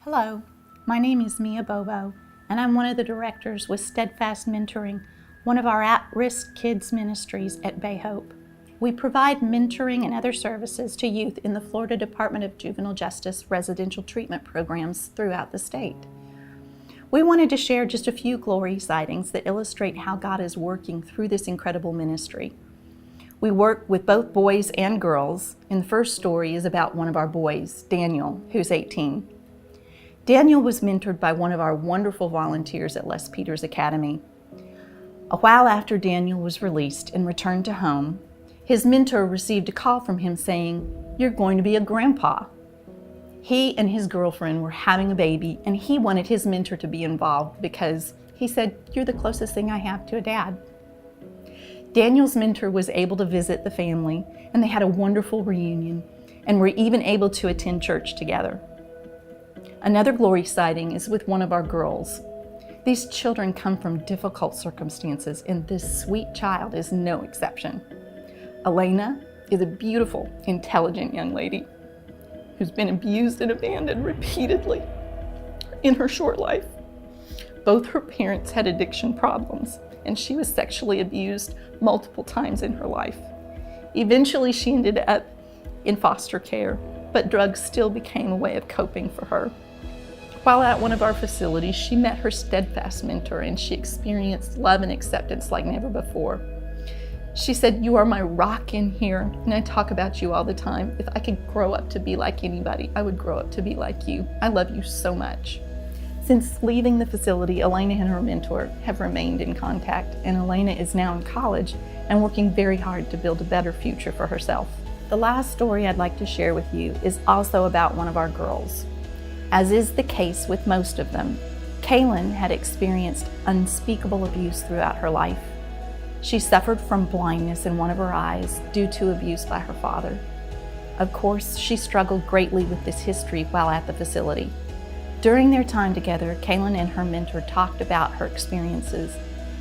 Hello, my name is Mia Bobo, and I'm one of the directors with Steadfast Mentoring, one of our at-risk kids ministries at Bay Hope. We provide mentoring and other services to youth in the Florida Department of Juvenile Justice residential treatment programs throughout the state. We wanted to share just a few glory sightings that illustrate how God is working through this incredible ministry. We work with both boys and girls, and the first story is about one of our boys, Daniel, who's 18. Daniel was mentored by one of our wonderful volunteers at Les Peters Academy. A while after Daniel was released and returned to home, his mentor received a call from him saying, "You're going to be a grandpa." He and his girlfriend were having a baby, and he wanted his mentor to be involved because he said, "You're the closest thing I have to a dad." Daniel's mentor was able to visit the family, and they had a wonderful reunion and were even able to attend church together. Another glory sighting is with one of our girls. These children come from difficult circumstances, and this sweet child is no exception. Elena is a beautiful, intelligent young lady who's been abused and abandoned repeatedly in her short life. Both her parents had addiction problems, and she was sexually abused multiple times in her life. Eventually, she ended up in foster care, but drugs still became a way of coping for her. While at one of our facilities, she met her Steadfast mentor, and she experienced love and acceptance like never before. She said, "You are my rock in here, and I talk about you all the time. If I could grow up to be like anybody, I would grow up to be like you. I love you so much." Since leaving the facility, Elena and her mentor have remained in contact, and Elena is now in college and working very hard to build a better future for herself. The last story I'd like to share with you is also about one of our girls. As is the case with most of them, Kalin had experienced unspeakable abuse throughout her life. She suffered from blindness in one of her eyes due to abuse by her father. Of course, she struggled greatly with this history while at the facility. During their time together, Kalin and her mentor talked about her experiences.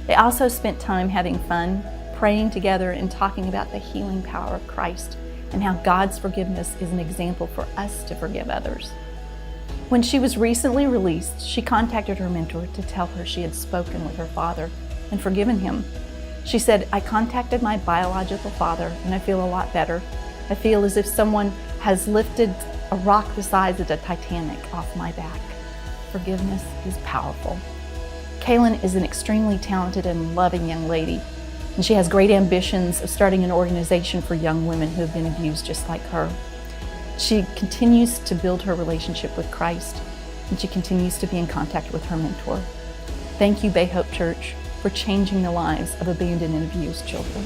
They also spent time having fun, praying together, and talking about the healing power of Christ and how God's forgiveness is an example for us to forgive others. When she was recently released, she contacted her mentor to tell her she had spoken with her father and forgiven him. She said, "I contacted my biological father and I feel a lot better. I feel as if someone has lifted a rock the size of the Titanic off my back. Forgiveness is powerful." Kalin is an extremely talented and loving young lady, and she has great ambitions of starting an organization for young women who have been abused just like her. She continues to build her relationship with Christ, and she continues to be in contact with her mentor. Thank you, Bay Hope Church, for changing the lives of abandoned and abused children.